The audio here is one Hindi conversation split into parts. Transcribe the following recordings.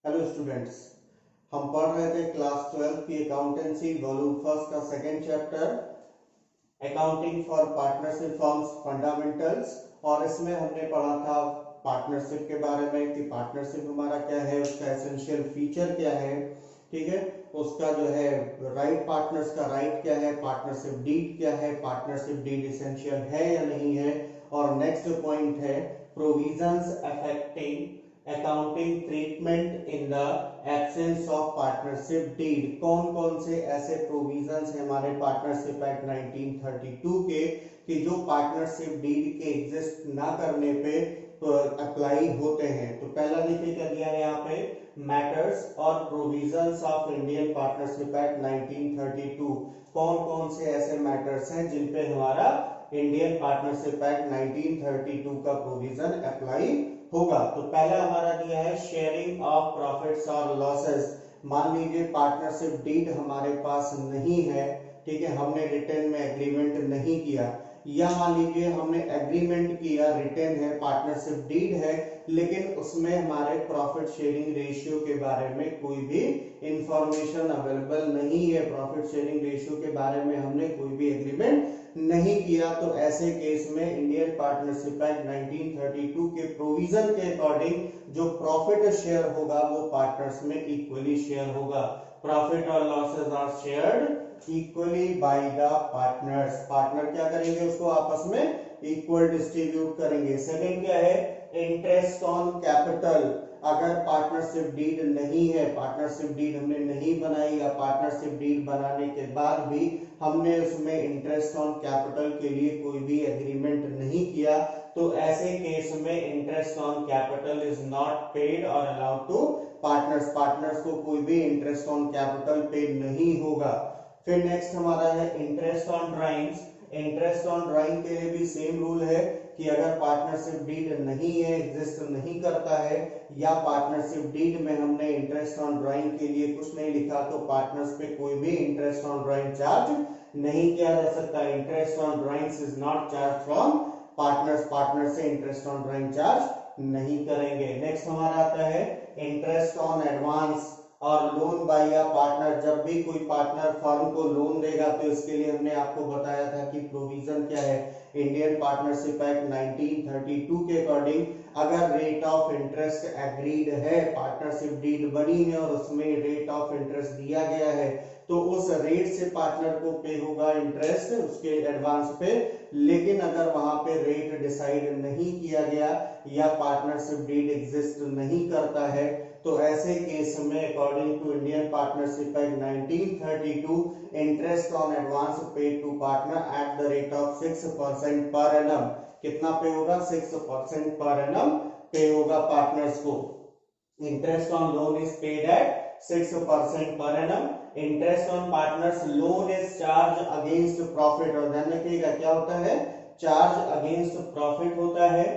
हेलो स्टूडेंट्स, हम पढ़ रहे थे क्लास 12 की अकाउंटेंसी वॉल्यूम फर्स्ट का second chapter accounting for partnership firms fundamentals. और इसमें हमने पढ़ा था पार्टनरशिप के बारे में कि पार्टनरशिप हमारा क्या है, उसका एसेंशियल फीचर क्या है, ठीक है, उसका जो है राइट पार्टनर्स का राइट क्या है, पार्टनरशिप डीड क्या है, पार्टनरशिप डीड एसेंशियल है या नहीं है। और नेक्स्ट पॉइंट है provisions affecting accounting treatment in the absence of partnership deed. कौन कौन से ऐसे प्रोविजंस हैं हमारे पार्टनरशिप एक्ट 1932 के कि जो पार्टनरशिप डीड के एग्जिस्ट ना करने पे अप्लाई होते हैं। तो पहला देखिए क्या दिया है यहाँ पे, मैटर्स और provisions of Indian Partnership Act 1932। कौन कौन से ऐसे मैटर्स हैं जिन पे हमारा इंडियन पार्टनरशिप एक्ट 1932 का प्रोविजन अप्लाई होगा। तो पहला हमारा दिया है शेयरिंग ऑफ प्रॉफिट्स और लॉसेस। मान लीजिए पार्टनरशिप डीड हमारे पास नहीं है, ठीक है, हमने रिटर्न में एग्रीमेंट नहीं किया, या मान लीजिए हमने एग्रीमेंट किया, रिटर्न है, पार्टनरशिप डीड है, लेकिन उसमें हमारे प्रॉफिट शेयरिंग रेशियो के बारे में कोई भी इंफॉर्मेशन अवेलेबल नहीं है, प्रॉफिट शेयरिंग रेशियो के बारे में हमने कोई भी एग्रीमेंट नहीं किया। तो ऐसे केस में इंडियन पार्टनरशिप एक्ट 1932 के प्रोविजन के अकॉर्डिंग जो प्रॉफिट शेयर होगा वो पार्टनर्स में इक्वली शेयर होगा। प्रॉफिट और losses are shared equally by the partners. Partner क्या करेंगे, उसको आपस में इक्वल डिस्ट्रीब्यूट करेंगे। सेकंड क्या है, इंटरेस्ट ऑन कैपिटल। अगर पार्टनरशिप डीड नहीं है, पार्टनरशिप डीड हमने नहीं बनाई या पार्टनरशिप डीड बनाने के बाद भी हमने उसमें इंटरेस्ट ऑन कैपिटल के लिए कोई भी एग्रीमेंट नहीं किया, तो ऐसे केस में interest on capital is not paid और अलाउड टू पार्टनर्स। पार्टनर्स को कोई भी इंटरेस्ट ऑन कैपिटल पे नहीं होगा। फिर नेक्स्ट हमारा है interest on drawings. Interest on drawing के लिए भी सेम रूल है कि अगर पार्टनरशिप डीड नहीं है, एग्जिस्ट नहीं करता है, या पार्टनरशिप डीड में हमने इंटरेस्ट ऑन ड्राइंग के लिए कुछ नहीं लिखा, तो पार्टनर्स पे कोई भी इंटरेस्ट ऑन ड्राइंग चार्ज नहीं किया जा सकता। Interest on drawings is not charge from partners. Partner से इंटरेस्ट ऑन ड्राइंग चार्ज नहीं करेंगे। नेक्स्ट हमारा आता है इंटरेस्ट ऑन एडवांस और लोन बाय अ पार्टनर। जब भी कोई पार्टनर फर्म को लोन देगा तो इसके लिए हमने आपको बताया था कि प्रोविजन क्या है, इंडियन पार्टनरशिप एक्ट 1932 के अकॉर्डिंग अगर रेट ऑफ इंटरेस्ट एग्रीड है, पार्टनरशिप डीड बनी है और उसमें रेट ऑफ इंटरेस्ट दिया गया है, तो उस रेट से पार्टनर को पे होगा इंटरेस्ट उसके एडवांस पे। लेकिन अगर वहां पे रेट डिसाइड नहीं किया गया या पार्टनरशिप डीड एग्जिस्ट नहीं करता है, तो ऐसे केस में according to Indian Partnership Act 1932 interest on advance paid to partner at the rate of 6% per annum. कितना पे होगा, 6% पर एनम पे होगा पार्टनर्स को। Interest on loan is paid at 6% per annum. Interest on partners loan is charged against profit। और ध्यान रखिएगा क्या होता है, चार्ज अगेंस्ट प्रॉफिट होता है।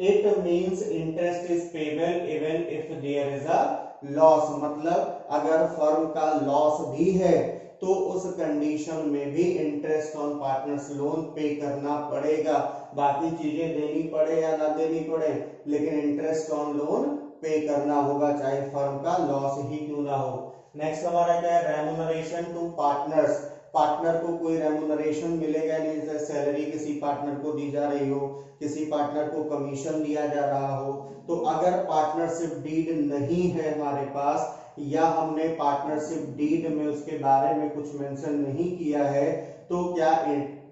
It means interest is payable even if there is a loss। मतलब अगर फर्म का लॉस भी है तो उस कंडीशन में भी इंटरेस्ट ऑन पार्टनर्स लोन पे करना पड़ेगा। बाकी चीजें देनी पड़े या ना देनी पड़े, लेकिन इंटरेस्ट ऑन लोन पे करना होगा चाहे फर्म का लॉस ही क्यों ना हो। नेक्स्ट हमारा क्या है, रेम्यूनरेशन टू पार्टनर्स। पार्टनर को कोई रेम्यूनरेशन मिलेगा नहीं, जैसे सैलरी किसी पार्टनर को दी जा रही हो, किसी पार्टनर को कमीशन दिया जा रहा हो। तो अगर पार्टनरशिप डीड नहीं है हमारे पास या हमने पार्टनरशिप डीड में उसके बारे में कुछ मेंशन नहीं किया है, तो क्या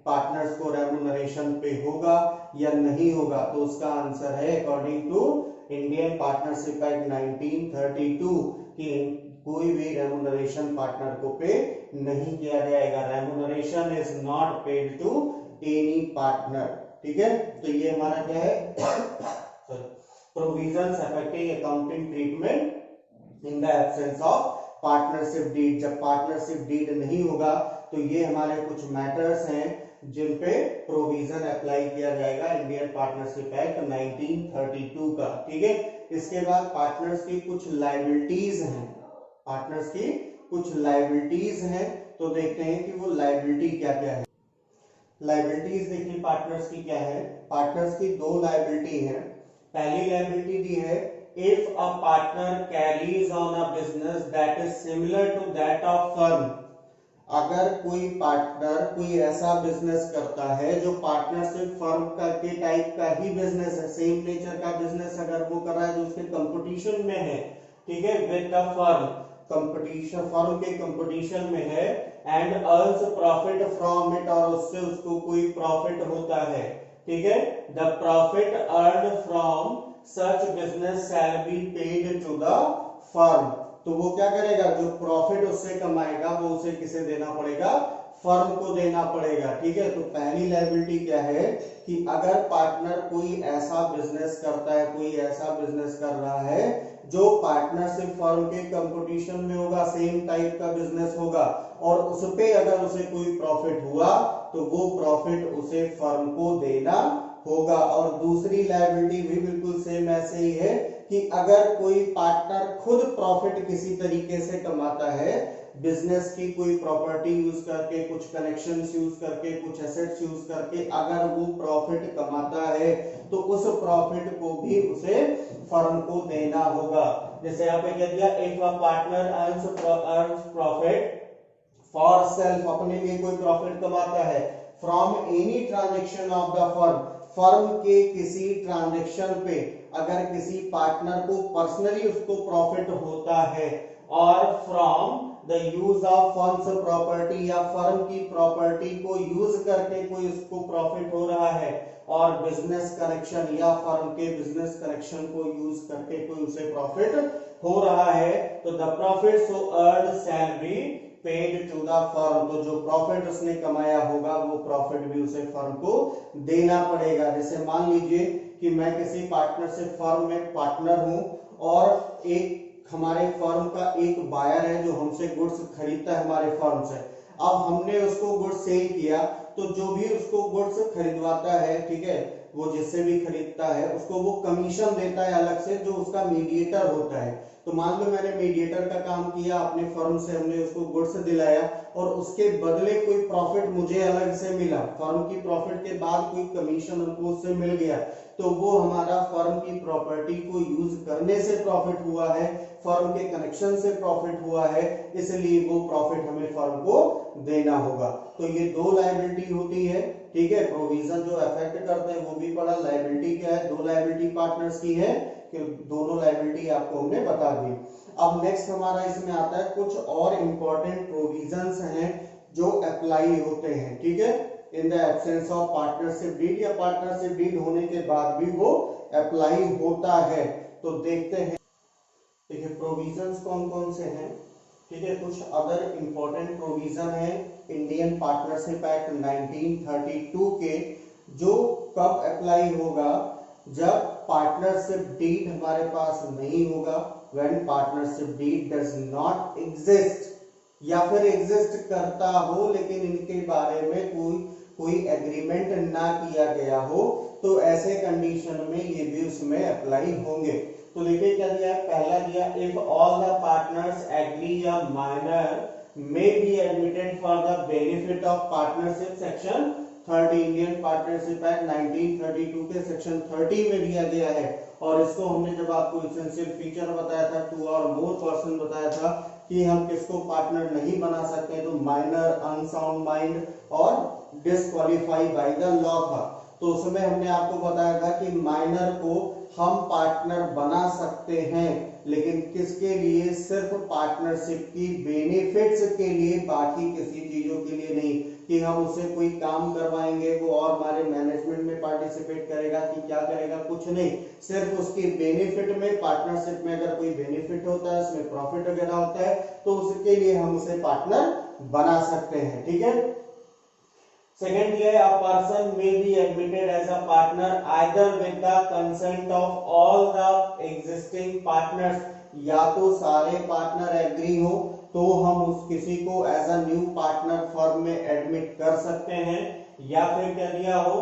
पार्टनर्स को रेम्यूनरेशन पे होगा या नहीं होगा। तो उसका आंसर है according to Indian Partnership Act 1932 कि कोई भी रेम्यूनरेशन पार्टनर को पे नहीं किया जाएगा। Remuneration is not paid to any partner. ठीक है, तो ये हमारा क्या है provisions affecting accounting treatment in the absence of partnership deed. जब पार्टनरशिप डीड नहीं होगा तो ये हमारे कुछ मैटर्स हैं जिन पे प्रोविजन अप्लाई किया जाएगा इंडियन पार्टनरशिप एक्ट 1932 का। ठीक है, इसके बाद पार्टनर्स की कुछ लायबिलिटीज हैं। पार्टनर्स की कुछ लायबिलिटीज हैं, तो देखते हैं कि वो लायबिलिटी क्या क्या है। लायबिलिटीज देखिए पार्टनर्स की क्या है। पार्टनर्स की दो लायबिलिटी है। पहली लायबिलिटी दी है if a partner carries on a business that is similar to that of firm, अगर कोई पार्टनर कोई ऐसा बिजनेस करता है जो पार्टनरशिप फर्म का के टाइप का ही बिजनेस है, सेम नेचर का बिजनेस अगर वो कर रहा है जो उसके कंपटीशन में है, ठीक है, with the firm, competition firm के कंपटीशन में है, and earns profit from it, और उससे उसको कोई प्रॉफिट होता है, ठीक है, the profit earn from such business shall be paid to the firm. तो वो क्या करेगा, जो प्रॉफिट उससे कमाएगा वो उसे किसे देना पड़ेगा, फर्म को देना पड़ेगा, ठीक है। तो पहली लायबिलिटी क्या है कि अगर पार्टनर कोई ऐसा बिजनेस करता है, कोई ऐसा बिजनेस कर रहा है जो पार्टनरशिप फर्म के कंपटीशन में होगा, सेम टाइप का बिजनेस होगा, और उस पे अगर उसे कोई प्रॉफिट हुआ तो वो प्रॉफिट उसे फर्म को देना होगा। और दूसरी लायबिलिटी भी बिल्कुल सेम ऐसे ही है कि अगर कोई पार्टनर खुद प्रॉफिट किसी तरीके से कमाता है, बिजनेस की कोई प्रॉपर्टी यूज करके, कुछ कनेक्शंस यूज करके, कुछ एसेट्स यूज करके अगर वो प्रॉफिट कमाता है तो उस प्रॉफिट को भी उसे फर्म को देना होगा। जैसे यहाँ पे कह दिया, if a partner earns profit for self, अपने लिए कोई प्रॉफिट कमाता है, from any transaction of the firm, firm के किसी ट्रांजेक्शन पे अगर किसी पार्टनर को पर्सनली उसको प्रॉफिट होता है, और from the use of firm's property, या फर्म की प्रॉपर्टी को यूज करके कोई उसको प्रॉफिट हो रहा है, और बिजनेस कनेक्शन या फर्म के बिजनेस कनेक्शन को यूज करके कोई उसे प्रॉफिट हो रहा है, तो the profit so earn shall be paid to the firm. तो जो प्रॉफिट उसने कमाया होगा वो प्रॉफिट भी उसे फर्म को देना पड़ेगा। जैसे मान लीजिए कि मैं किसी पार्टनरशिप फर्म में पार्टनर हूं, और एक हमारे फर्म का एक बायर है जो हमसे गुड्स खरीदता है हमारे फर्म से। अब हमने उसको गुड्स सेल किया, तो जो भी उसको गुड्स खरीदवाता है, ठीक है, वो जिससे भी खरीदता है उसको वो कमीशन देता है अलग से, जो उसका मीडिएटर होता है। तो मान लो मैंने मीडिएटर का काम किया अपने फर्म से, हमने उसको गुड्स दिलाया, और उसके बदले कोई प्रॉफिट मुझे अलग से मिला, फर्म की प्रॉफिट के बाद कोई कमीशन हमको उससे मिल गया, तो वो हमारा फर्म की प्रॉपर्टी को यूज करने से प्रॉफिट हुआ है, फर्म के कनेक्शन से प्रॉफिट हुआ है, इसलिए वो प्रॉफिट हमें फर्म को देना होगा। तो ये दो लायबिलिटी होती है, ठीक है। प्रोविजन जो अफेक्ट करते हैं वो भी पढ़ा, लायबिलिटी क्या है, दो लायबिलिटी पार्टनर्स की है, कि दोनों लायबिलिटी आपको हमने बता दी। अब नेक्स्ट हमारा इसमें आता है कुछ और इंपॉर्टेंट प्रोविजंस हैं जो अप्लाई होते हैं, ठीक है, in the absence of partnership deed, या पार्टनरशिप डीड होने के बाद भी वो अप्लाई होता है। तो देखते हैं, ठीक है, प्रोविजंस कौन कौन से हैं, ठीक है। कुछ अदर इंपॉर्टेंट प्रोविजन है इंडियन पार्टनरशिप एक्ट 1932 के, जो कब अप्लाई होगा, जब पार्टनरशिप डीड हमारे पास नहीं होगा, when partnership deed does not exist, या फिर एग्जिस्ट करता हो लेकिन इनके बारे में कोई एग्रीमेंट ना किया गया हो, तो ऐसे कंडीशन में ये भी उसमें अप्लाई होंगे। तो देखिए क्या दिया है, पहला दिया, if all the partners agree या minor may be admitted for the benefit of partnership section 30, Indian Partnership Act 1932 के सेक्शन 30 में दिया गया है। और इसको हमने जब आपको एसेंशियल फीचर बताया था, 2 और मोर पर्सन बताया था कि हम किसको पार्टनर नहीं बना सकते, तो माइनर, अनसाउंड माइंड और डिस्क्वालीफाई बाय द लॉ था। तो उसमें हमने आपको बताया था कि माइनर को हम पार्टनर बना सकते हैं, लेकिन किसके लिए, सिर्फ पार्टनरशिप की बेनिफिट्स के लिए, बाकी किसी चीजों के लिए नहीं, कि हम उसे कोई काम करवाएंगे वो और हमारे मैनेजमेंट में पार्टिसिपेट करेगा कि क्या करेगा, कुछ नहीं, सिर्फ उसकी बेनिफिट में, पार्टनरशिप में अगर कोई बेनिफिट होता है, उसमें प्रॉफिट वगैरह होता है, तो उसके लिए हम उसे पार्टनर बना सकते हैं, ठीक है। सेकेंड ये, a person may be admitted as a partner either with the consent of all the existing partners, या तो सारे पार्टनर एग्री हो तो हम उस किसी को as a new partner firm में एडमिट कर सकते हैं, या फिर क्या दिया हो,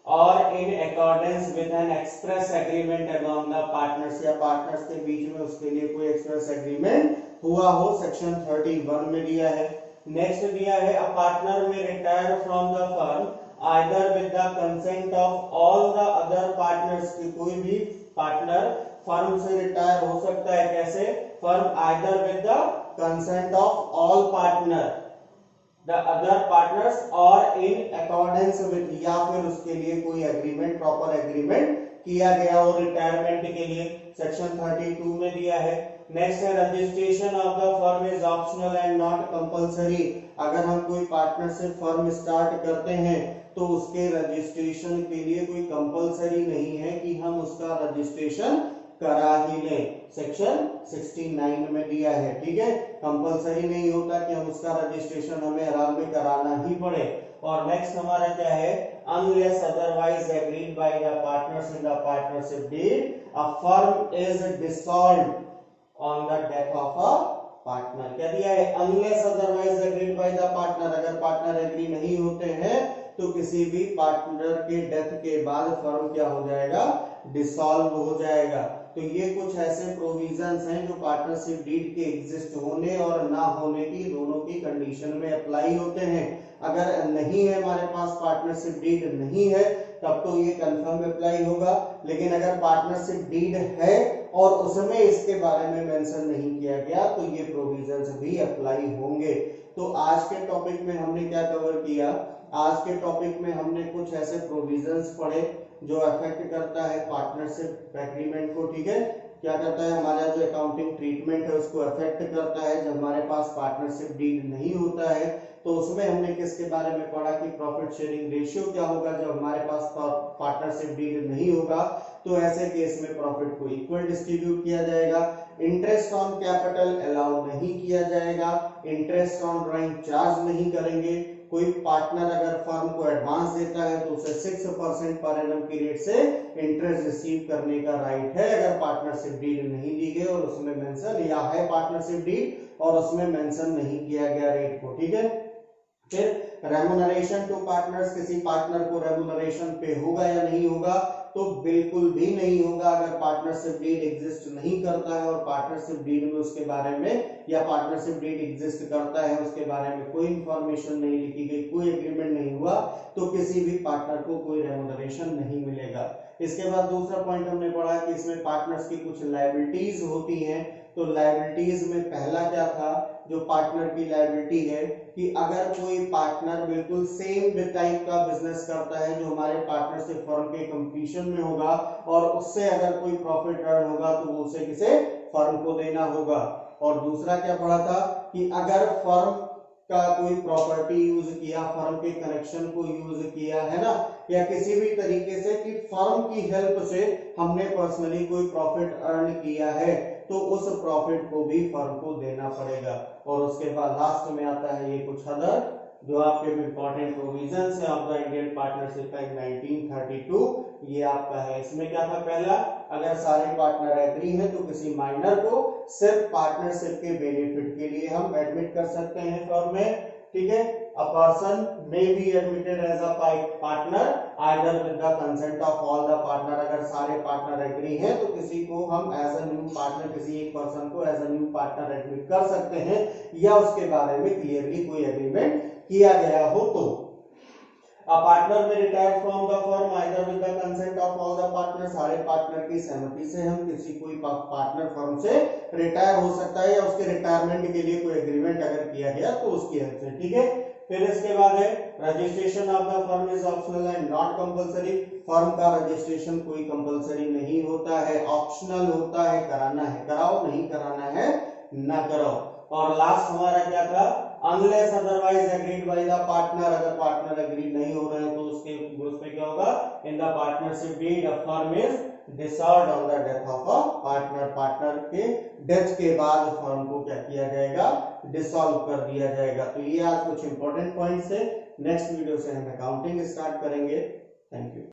और in accordance with an express agreement among the partners, या पार्टनर्स के बीच में उसके लिए कोई एक्सप्रेस एग्रीमेंट हुआ हो, सेक्शन 31 में दिया है। नेक्स्ट दिया है, अ पार्टनर में retire from the firm either with the consent of all the other partners, की कोई भी पार्टनर फर्म से रिटायर हो सकता है। कैसे? Firm either with the consent of all partner the other partners और इन अकॉर्डेंस विद, या फिर उसके लिए कोई एग्रीमेंट, प्रॉपर एग्रीमेंट किया गया हो रिटायरमेंट के लिए, सेक्शन 32 में दिया है। नेक्स्ट है registration of the firm is optional and not compulsory. अगर हम कोई पार्टनरशिप फर्म स्टार्ट करते हैं तो उसके रजिस्ट्रेशन के लिए कोई कंपलसरी नहीं है कि हम उसका रजिस्ट्रेशन करा ही लें, सेक्शन 69 में दिया है। ठीक है, कंपलसरी नहीं होता कि हम उसका रजिस्ट्रेशन हमें आराम में कराना ही पड़े। और नेक्स्ट हमारा क्या है, unless otherwise agreed by the partners in the partnership deed a firm is dissolved on the death of a partner. क्या दिया है? Unless otherwise agreed by the partner, अगर पार्टनर एग्री नहीं होते हैं तो किसी भी पार्टनर के डेथ के बाद फर्म क्या हो जाएगा? डिसॉल्व हो जाएगा। तो ये कुछ ऐसे प्रोविजंस हैं जो पार्टनरशिप डीड के एग्जिस्ट होने और ना होने की दोनों की कंडीशन में अप्लाई होते हैं। अगर नहीं है हमारे पास, पार्टनरशिप डीड नहीं है, तब तो ये कंफर्म अप्लाई होगा। लेकिन अगर पार्टनरशिप डीड है और उसमें इसके बारे में मेंशन नहीं किया गया तो ये प्रोविजंस भी अप्लाई होंगे। तो आज के टॉपिक में हमने क्या कवर किया? आज के टॉपिक में हमने कुछ ऐसे प्रोविजंस पढ़े जो अफेक्ट करता है पार्टनरशिप एग्रीमेंट को। ठीक है, क्या करता है? हमारा जो अकाउंटिंग ट्रीटमेंट है उसको अफेक्ट करता है। जब हमारे पास पार्टनरशिप डीड नहीं होता है तो उसमें हमने किसके बारे में पढ़ा कि प्रॉफिट शेयरिंग रेशियो क्या होगा जब हमारे पास पार्टनरशिप डीड नहीं होगा। तो ऐसे केस में प्रॉफिट को इक्वल डिस्ट्रीब्यूट किया जाएगा। इंटरेस्ट ऑन कैपिटल अलाउ नहीं किया जाएगा। इंटरेस्ट ऑन ड्राइंग चार्ज नहीं करेंगे। कोई पार्टनर अगर फर्म को एडवांस देता है तो उसे 6% पर एनम की रेट से इंटरेस्ट रिसीव करने का राइट है अगर पार्टनरशिप डीड नहीं दी गई और उसमें मेंशन, या है पार्टनरशिप डीड और उसमें मेंशन नहीं किया गया रेट को। ठीक है, फिर रेम्यूनरेशन टू पार्टनर्स, किसी पार्टनर को रेम्यूनरेशन पे होगा या नहीं होगा? तो बिल्कुल भी नहीं होगा। अगर पार्टनरशिप डीड एग्जिस्ट नहीं करता है और पार्टनरशिप डीड में उसके बारे में, या पार्टनरशिप डीड एग्जिस्ट करता है उसके बारे में कोई इंफॉर्मेशन नहीं लिखी गई, कोई एग्रीमेंट नहीं हुआ, तो किसी भी पार्टनर को कोई रेम्यूनरेशन नहीं मिलेगा। इसके बाद दूसरा पॉइंट हमने पढ़ा कि इसमें पार्टनर्स की कुछ लायबिलिटीज होती हैं। तो लायबिलिटीज में पहला क्या था जो पार्टनर की लायबिलिटी है कि अगर कोई पार्टनर बिल्कुल सेम टाइप का बिजनेस करता है जो हमारे पार्टनरशिप फर्म के कंपटीशन में होगा और उससे अगर कोई प्रॉफिट अर्न होगा तो वो उसे किसे? फर्म को देना होगा। और दूसरा क्या पढ़ा था कि अगर फर्म का कोई प्रॉपर्टी यूज किया, फर्म के कनेक्शन को यूज किया है ना, या किसी भी तरीके से कि फर्म की हेल्प से हमने पर्सनली कोई प्रॉफिट अर्न किया है तो उस प्रॉफिट को भी फर्म को देना पड़ेगा। और उसके बाद लास्ट में आता है ये कुछ अदर जो आपके इंपॉर्टेंट प्रोविजंस है of the Indian Partnership Act 1932। ये आपका है। इसमें क्या था? पहला, अगर सारे पार्टनर एग्री हैं तो किसी माइनर को सिर्फ पार्टनरशिप के बेनिफिट के लिए हम एडमिट कर सकते हैं फर्म में। ठीक है, a person may be admitted as a partner either with the consent of all the partner. अगर सारे पार्टनर एग्री हैं तो किसी को हम एज अ न्यू पार्टनर, किसी एक पर्सन को as a new partner admit कर सकते हैं, या उसके बारे में क्लियरली कोई एग्रीमेंट किया गया हो तो। A partner may retire from the firm either with the consent of all the partners, सारे पार्टनर की सहमति से हम किसी कोई पार्टनर फर्म से रिटायर हो सकता है, या उसके रिटायरमेंट के लिए कोई एग्रीमेंट अगर किया गया तो उसकी हेल्प से। ठीक है, फिर इसके बाद है registration of the firm is optional and not compulsory. Firm का रजिस्ट्रेशन कोई कंपलसरी नहीं होता है, ऑप्शनल होता है। कराना है कराओ, नहीं कराना है ना कराओ। और लास्ट हमारा क्या था? Unless otherwise agreed by the partner, अगर पार्टनर एग्री नहीं हो रहे हैं तो उसमें क्या होगा? In the partnership deed a firm is dissolved on the death of a partner. Partner के डेथ के बाद फर्म को क्या किया जाएगा? डिसॉल्व कर दिया जाएगा। तो ये आज कुछ इंपॉर्टेंट पॉइंट्स है। नेक्स्ट वीडियो से हम अकाउंटिंग स्टार्ट करेंगे। Thank you.